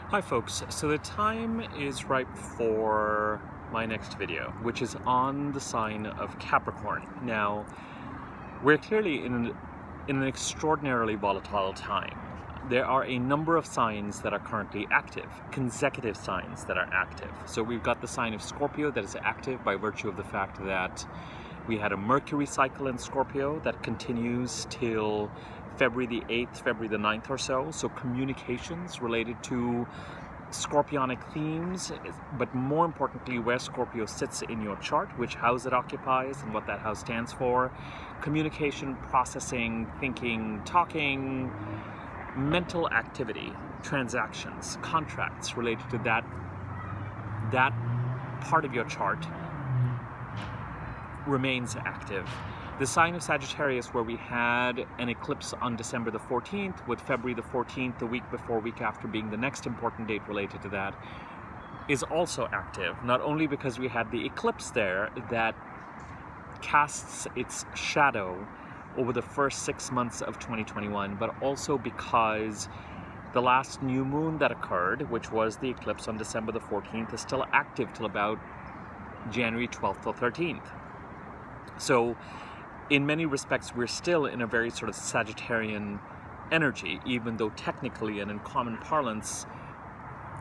Hi folks, so the time is ripe for my next video, which is on the sign of Capricorn. Now, we're clearly in an extraordinarily volatile time. There are a number of signs that are currently active, consecutive signs that are active. So we've got the sign of Scorpio that is active by virtue of the fact that we had a Mercury cycle in Scorpio that continues till February the 8th, February the 9th or so. So communications related to scorpionic themes, but more importantly where Scorpio sits in your chart, which house it occupies and what that house stands for. Communication, processing, thinking, talking, mental activity, transactions, contracts related to that part of your chart remains active. The sign of Sagittarius, where we had an eclipse on December the 14th, with February the 14th, the week before, week after being the next important date related to that, is also active. Not only because we had the eclipse there that casts its shadow over the first 6 months of 2021, but also because the last new moon that occurred, which was the eclipse on December the 14th, is still active till about January 12th or 13th. So in many respects, we're still in a very sort of Sagittarian energy, even though technically and in common parlance,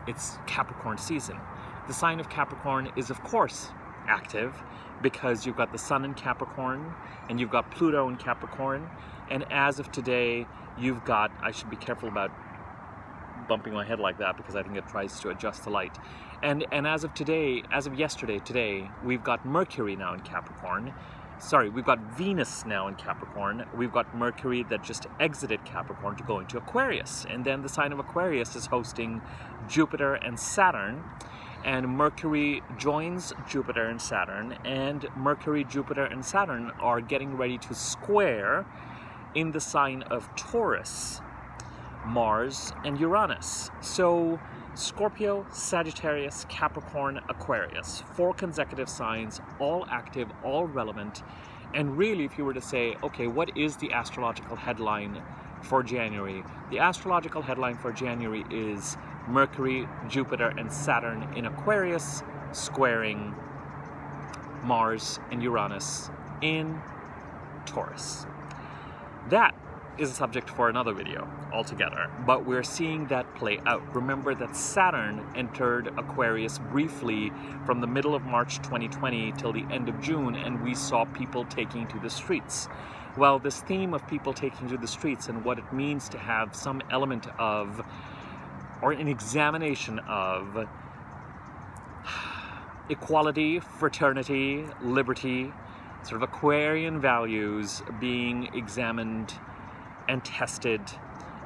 it's Capricorn season. The sign of Capricorn is, of course, active because you've got the Sun in Capricorn and you've got Pluto in Capricorn. And as of today, you've got, I should be careful about bumping my head like that because I think it tries to adjust the light. And as of yesterday, we've got Mercury now in Capricorn. Sorry, we've got Venus now in Capricorn. We've got Mercury that just exited Capricorn to go into Aquarius. And then the sign of Aquarius is hosting Jupiter and Saturn. And Mercury joins Jupiter and Saturn. And Mercury, Jupiter, and Saturn are getting ready to square in the sign of Taurus, Mars, and Uranus. So Scorpio, Sagittarius, Capricorn, Aquarius. 4 consecutive signs, all active, all relevant. And really, if you were to say, okay, what is the astrological headline for January? The astrological headline for January is Mercury, Jupiter, and Saturn in Aquarius, squaring Mars and Uranus in Taurus. That is a subject for another video altogether, but we're seeing that play out. Remember that Saturn entered Aquarius briefly from the middle of March 2020 till the end of June, and we saw people taking to the streets. Well, this theme of people taking to the streets and what it means to have some element of, or an examination of, equality, fraternity, liberty, sort of Aquarian values being examined and tested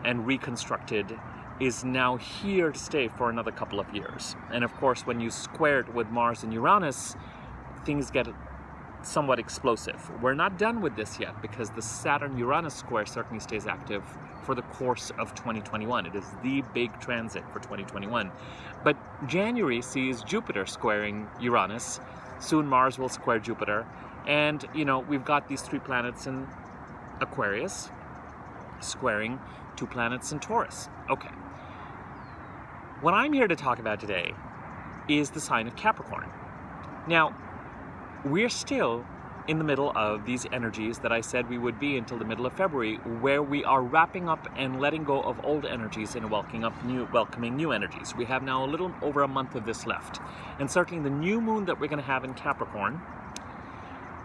and reconstructed is now here to stay for another couple of years. And of course, when you square it with Mars and Uranus, things get somewhat explosive. We're not done with this yet because the Saturn-Uranus square certainly stays active for the course of 2021. It is the big transit for 2021. But January sees Jupiter squaring Uranus. Soon Mars will square Jupiter. And, you know, we've got these 3 planets in Aquarius squaring 2 planets in Taurus. Okay. What I'm here to talk about today is the sign of Capricorn. Now, we're still in the middle of these energies that I said we would be until the middle of February, where we are wrapping up and letting go of old energies and welcoming new energies. We have now a little over a month of this left. And certainly the new moon that we're going to have in Capricorn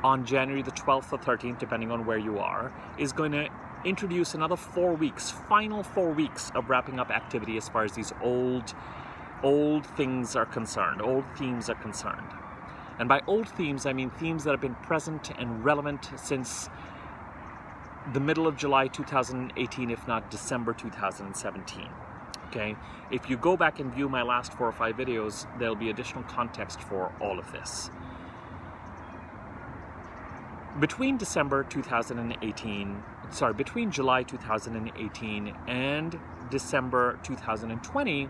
on January the 12th or 13th, depending on where you are, is going to introduce another 4 weeks, final 4 weeks of wrapping up activity as far as these old things are concerned, old themes are concerned. And by old themes, I mean themes that have been present and relevant since the middle of July 2018, if not December 2017. Okay? If you go back and view my last 4 or 5 videos, there'll be additional context for all of this. Between July 2018 and December 2020,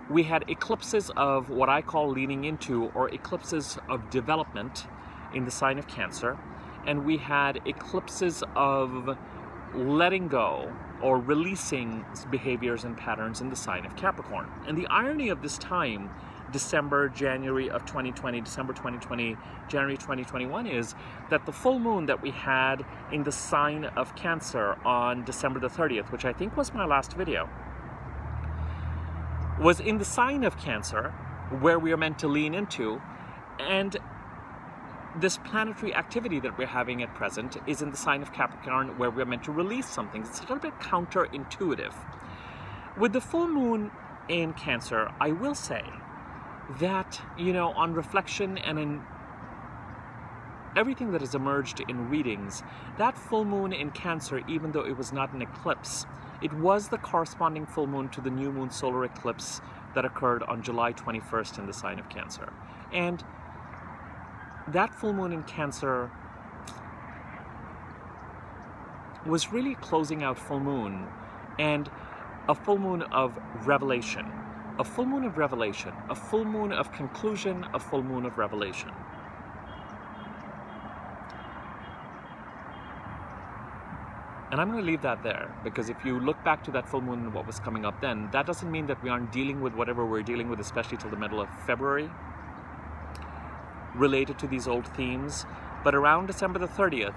we had eclipses of what I call leaning into, or eclipses of development in the sign of Cancer, and we had eclipses of letting go or releasing behaviors and patterns in the sign of Capricorn. And the irony of this time, December, January of 2020, December 2020, January 2021, is that the full moon that we had in the sign of Cancer on December the 30th, which I think was my last video, was in the sign of Cancer, where we are meant to lean into, and this planetary activity that we're having at present is in the sign of Capricorn, where we're meant to release something. It's a little bit counterintuitive. With the full moon in Cancer, I will say that, on reflection and in everything that has emerged in readings, that full moon in Cancer, even though it was not an eclipse, it was the corresponding full moon to the new moon solar eclipse that occurred on July 21st in the sign of Cancer. And that full moon in Cancer was really closing out full moon, and a full moon of revelation, a full moon of revelation, a full moon of conclusion, a full moon of revelation. And I'm going to leave that there, because if you look back to that full moon and what was coming up then, that doesn't mean that we aren't dealing with whatever we're dealing with, especially till the middle of February, related to these old themes. But around December the 30th,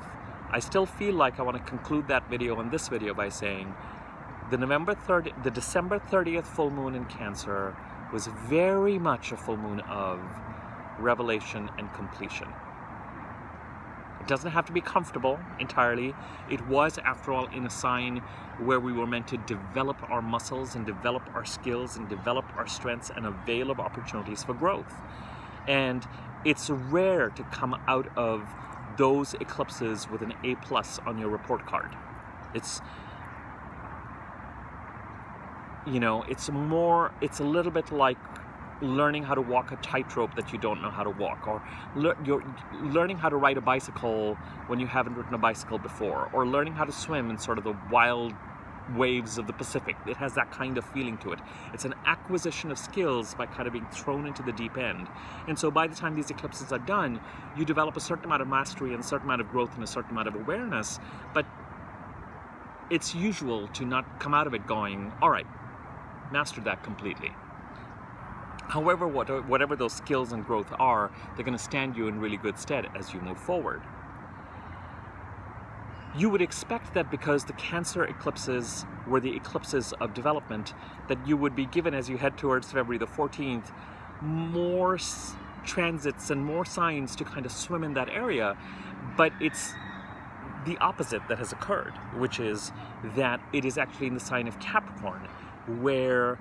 I still feel like I want to conclude that video and this video by saying the December 30th full moon in Cancer was very much a full moon of revelation and completion. It doesn't have to be comfortable entirely. It was, after all, in a sign where we were meant to develop our muscles and develop our skills and develop our strengths and avail of opportunities for growth. And it's rare to come out of those eclipses with an A+ on your report card. It's a little bit like learning how to walk a tightrope that you don't know how to walk, or you're learning how to ride a bicycle when you haven't ridden a bicycle before, or learning how to swim in sort of the wild waves of the Pacific. It has that kind of feeling to it. It's an acquisition of skills by kind of being thrown into the deep end. And so by the time these eclipses are done, you develop a certain amount of mastery and a certain amount of growth and a certain amount of awareness, but it's usual to not come out of it going, all right, mastered that completely. However, whatever those skills and growth are, they're going to stand you in really good stead as you move forward. You would expect that because the Cancer eclipses were the eclipses of development, that you would be given, as you head towards February the 14th, more transits and more signs to kind of swim in that area. But it's the opposite that has occurred, which is that it is actually in the sign of Capricorn, where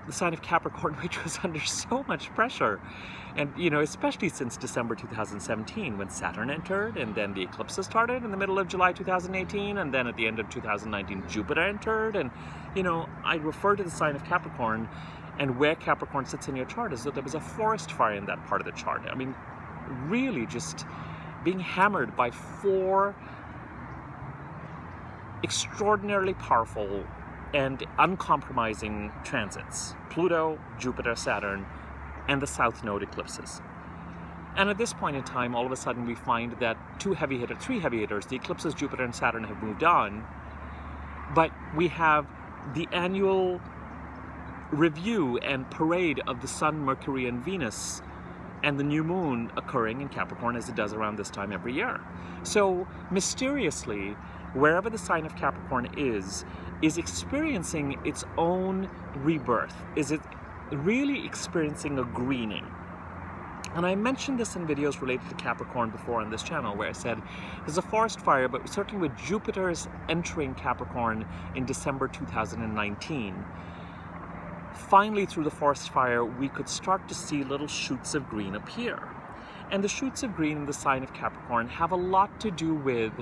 the sign of Capricorn, which was under so much pressure, and especially since December 2017 when Saturn entered, and then the eclipses started in the middle of July 2018, and then at the end of 2019 Jupiter entered, and I refer to the sign of Capricorn and where Capricorn sits in your chart as though there was a forest fire in that part of the chart. I mean, really just being hammered by 4 extraordinarily powerful and uncompromising transits: Pluto, Jupiter, Saturn, and the South Node eclipses. And at this point in time, all of a sudden we find that 3 heavy hitters, the eclipses, Jupiter and Saturn, have moved on, but we have the annual review and parade of the Sun, Mercury, and Venus, and the new moon occurring in Capricorn, as it does around this time every year. So mysteriously, wherever the sign of Capricorn is experiencing its own rebirth. Is it really experiencing a greening? And I mentioned this in videos related to Capricorn before on this channel, where I said there's a forest fire, but certainly with Jupiter's entering Capricorn in December 2019, finally through the forest fire we could start to see little shoots of green appear. And the shoots of green in the sign of Capricorn have a lot to do with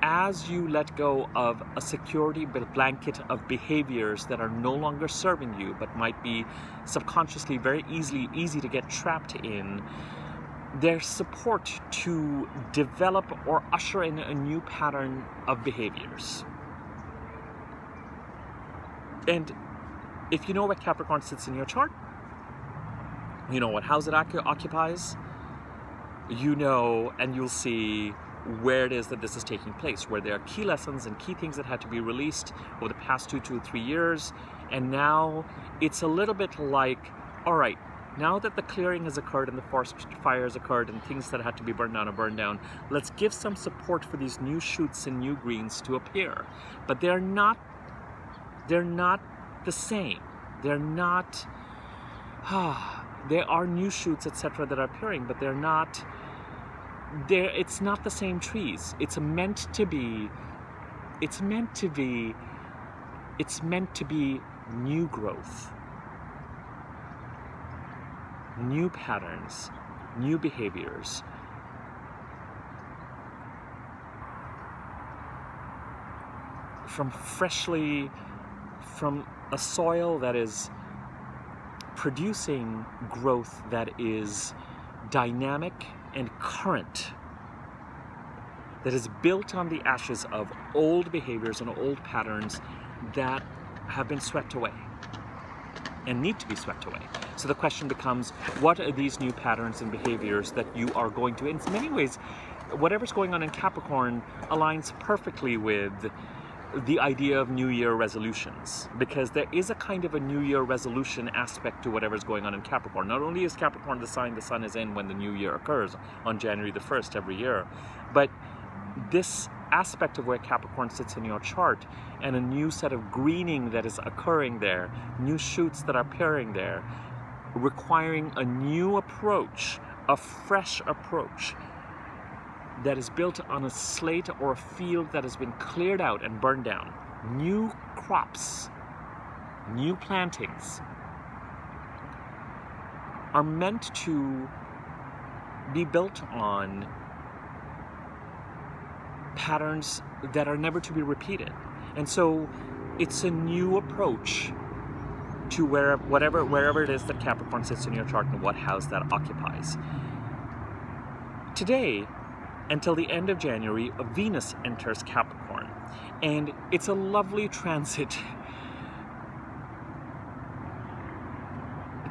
as you let go of a security blanket of behaviors that are no longer serving you, but might be subconsciously very easy to get trapped in, their support to develop or usher in a new pattern of behaviors. And if you know where Capricorn sits in your chart, you know what house it occupies, and you'll see where it is that this is taking place, where there are key lessons and key things that had to be released over the past 2 to 3 years. And now it's a little bit like, all right, now that the clearing has occurred and the forest fire has occurred and things that had to be burned down are burned down, let's give some support for these new shoots and new greens to appear. But they're not the same. They're not, there are new shoots, etc. that are appearing, but they're not, it's not the same trees. It's meant to be new growth, new patterns, new behaviors. From a soil that is producing growth that is dynamic and current, that is built on the ashes of old behaviors and old patterns that have been swept away and need to be swept away. So the question becomes, what are these new patterns and behaviors that you are going to, in many ways, whatever's going on in Capricorn aligns perfectly with the idea of New Year resolutions, because there is a kind of a New Year resolution aspect to whatever's going on in Capricorn. Not only is Capricorn the sign the sun is in when the New Year occurs on January the 1st every year, but this aspect of where Capricorn sits in your chart and a new set of greening that is occurring there, new shoots that are appearing there, requiring a new approach, a fresh approach that is built on a slate or a field that has been cleared out and burned down. New crops, new plantings are meant to be built on patterns that are never to be repeated. And so it's a new approach to wherever it is that Capricorn sits in your chart and what house that occupies. Today, until the end of January, Venus enters Capricorn. And it's a lovely transit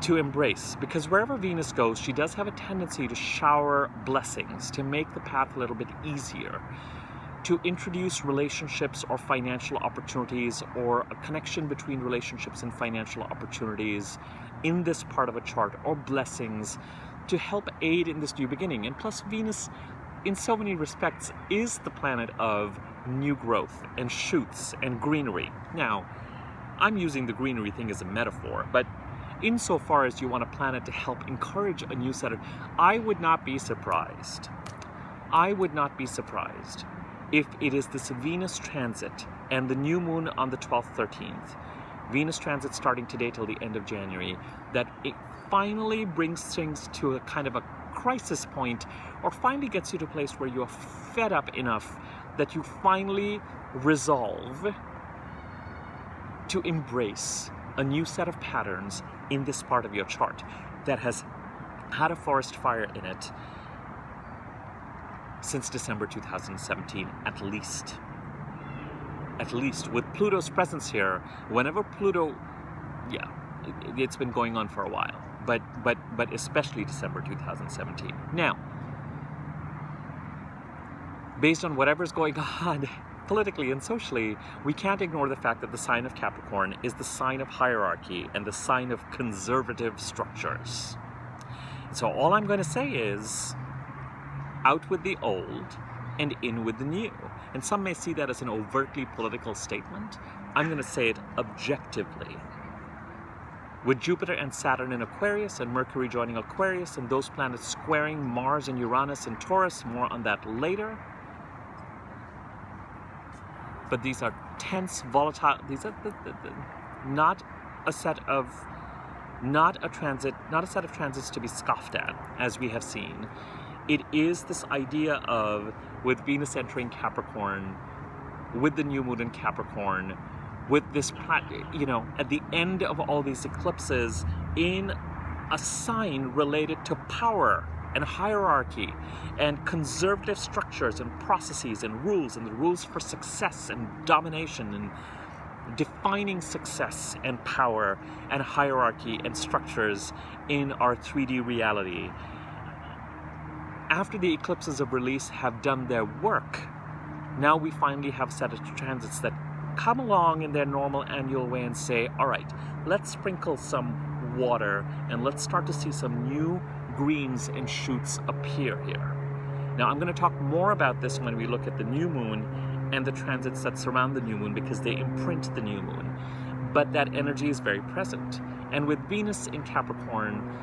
to embrace, because wherever Venus goes, she does have a tendency to shower blessings, to make the path a little bit easier, to introduce relationships or financial opportunities or a connection between relationships and financial opportunities in this part of a chart, or blessings to help aid in this new beginning. And plus, Venus, in so many respects, is the planet of new growth and shoots and greenery. Now, I'm using the greenery thing as a metaphor, but insofar as you want a planet to help encourage a new set of, I would not be surprised if it is this Venus transit and the new moon on the 12th, 13th, Venus transit starting today till the end of January, that it finally brings things to a kind of a crisis point, or finally gets you to a place where you are fed up enough that you finally resolve to embrace a new set of patterns in this part of your chart that has had a forest fire in it since December 2017, at least. With Pluto's presence here, whenever Pluto, it's been going on for a while, but especially December 2017. Now, based on whatever's going on politically and socially, we can't ignore the fact that the sign of Capricorn is the sign of hierarchy and the sign of conservative structures. So all I'm going to say is, out with the old and in with the new. And some may see that as an overtly political statement. I'm going to say it objectively. With Jupiter and Saturn in Aquarius and Mercury joining Aquarius and those planets squaring Mars and Uranus and Taurus, more on that later. But these are tense, volatile, these are not a set of transits to be scoffed at, as we have seen. It is this idea of, with Venus entering Capricorn, with the new moon in Capricorn, with this, at the end of all these eclipses, in a sign related to power and hierarchy and conservative structures and processes and the rules for success and domination and defining success and power and hierarchy and structures in our 3D reality. after the eclipses of release have done their work, now we finally have a set of transits that come along in their normal annual way and say, all right, let's sprinkle some water and let's start to see some new greens and shoots appear here. Now, I'm going to talk more about this when we look at the new moon and the transits that surround the new moon, because they imprint the new moon. But that energy is very present. And with Venus in Capricorn,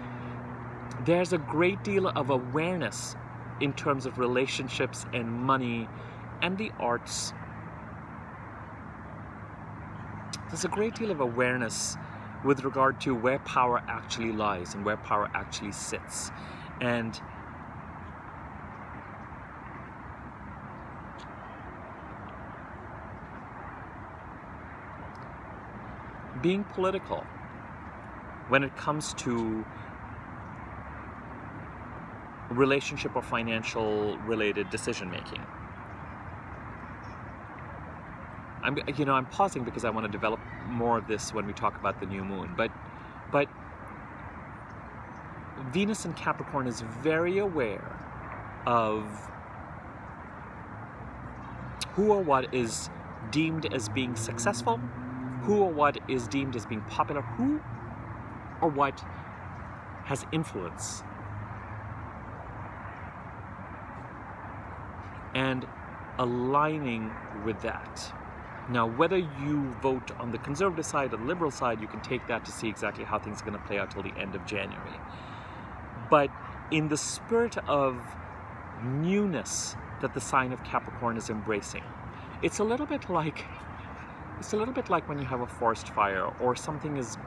there's a great deal of awareness in terms of relationships and money and the arts. There's a great deal of awareness with regard to where power actually lies and where power actually sits. And being political when it comes to relationship or financial related decision making. I'm pausing because I want to develop more of this when we talk about the new moon. But Venus in Capricorn is very aware of who or what is deemed as being successful, who or what is deemed as being popular, who or what has influence. And aligning with that. Now, whether you vote on the conservative side or the liberal side, you can take that to see exactly how things are going to play out till the end of January. But in the spirit of newness that the sign of Capricorn is embracing, it's a little bit like when you have a forest fire, or something is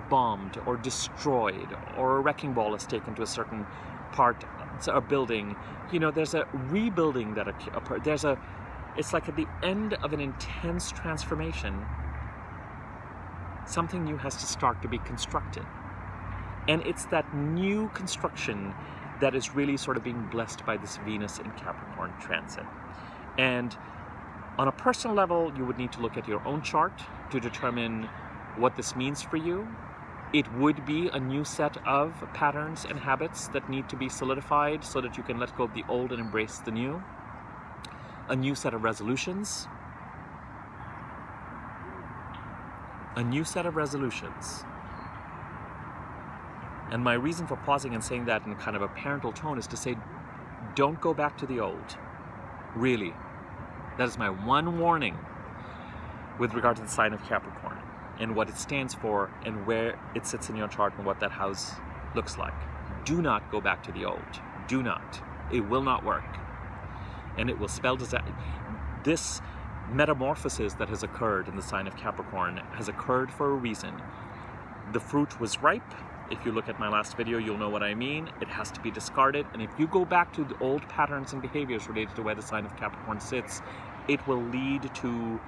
bombed or destroyed, or a wrecking ball is taken to a certain part, a building. There's a rebuilding that occurs. It's like at the end of an intense transformation, something new has to start to be constructed. And it's that new construction that is really sort of being blessed by this Venus in Capricorn transit. And on a personal level, you would need to look at your own chart to determine what this means for you. It would be a new set of patterns and habits that need to be solidified so that you can let go of the old and embrace the new. A new set of resolutions. A new set of resolutions. And my reason for pausing and saying that in kind of a parental tone is to say, don't go back to the old. Really. That is my one warning with regard to the sign of Capricorn and what it stands for and where it sits in your chart and what that house looks like. Do not go back to the old. Do not. It will not work. And it will spell disaster. This metamorphosis that has occurred in the sign of Capricorn has occurred for a reason. The fruit was ripe. If you look at my last video, you'll know what I mean. It has to be discarded. And if you go back to the old patterns and behaviors related to where the sign of Capricorn sits, it will lead to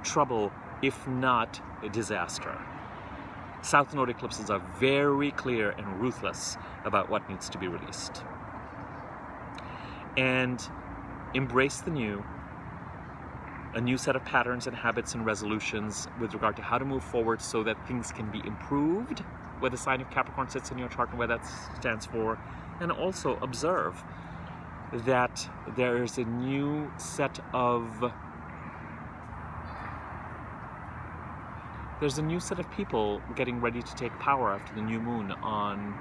trouble, if not a disaster. South node eclipses are very clear and ruthless about what needs to be released. And embrace the new, a new set of patterns and habits and resolutions with regard to how to move forward so that things can be improved, where the sign of Capricorn sits in your chart and where that stands for. And also observe that there is a new set of people getting ready to take power after the new moon on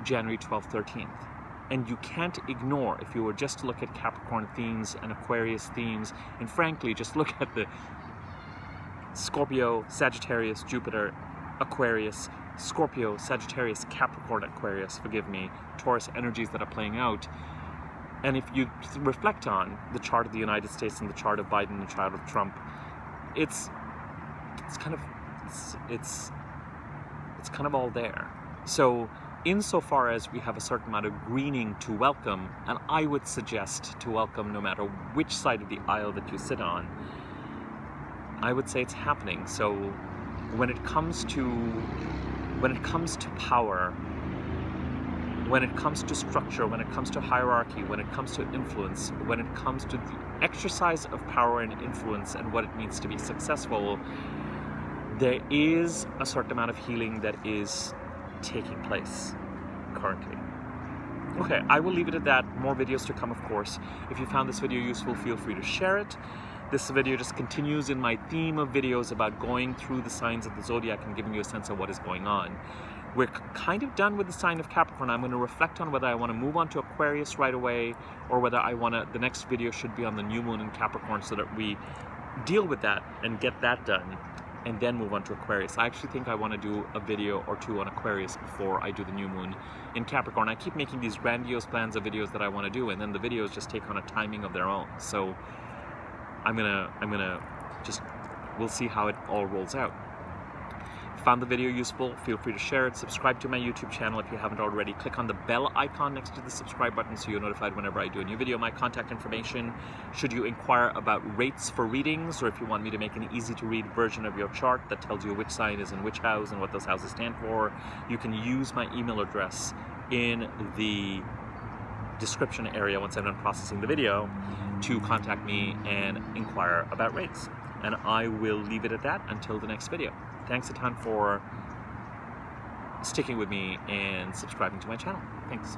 January 12th, 13th. And you can't ignore, if you were just to look at Capricorn themes and Aquarius themes, and frankly, just look at the Scorpio, Sagittarius, Jupiter, Aquarius, Scorpio, Sagittarius, Capricorn, Aquarius, forgive me, Taurus energies that are playing out. And if you reflect on the chart of the United States and the chart of Biden and the chart of Trump, it's kind of all there. So insofar as we have a certain amount of greening to welcome, and I would suggest to welcome no matter which side of the aisle that you sit on, I would say it's happening. So when it comes to power, when it comes to structure, when it comes to hierarchy, when it comes to influence, when it comes to the exercise of power and influence and what it means to be successful, there is a certain amount of healing that is taking place currently. Okay, I will leave it at that. More videos to come, of course. If you found this video useful, feel free to share it. This video just continues in my theme of videos about going through the signs of the zodiac and giving you a sense of what is going on. We're kind of done with the sign of Capricorn. I'm going to reflect on whether I want to move on to Aquarius right away, or whether I want to, the next video should be on the new moon in Capricorn, so that we deal with that and get that done, and then move on to Aquarius. I actually think I want to do a video or two on Aquarius before I do the new moon in Capricorn. I keep making these grandiose plans of videos that I want to do, and then the videos just take on a timing of their own. So I'm gonna just, we'll see how it all rolls out. Found the video useful, feel free to share it. Subscribe to my YouTube channel if you haven't already. Click on the bell icon next to the subscribe button so you're notified whenever I do a new video. My contact information, should you inquire about rates for readings, or if you want me to make an easy to read version of your chart that tells you which sign is in which house and what those houses stand for, you can use my email address in the description area once I'm done processing the video to contact me and inquire about rates. And I will leave it at that until the next video. Thanks a ton for sticking with me and subscribing to my channel. Thanks.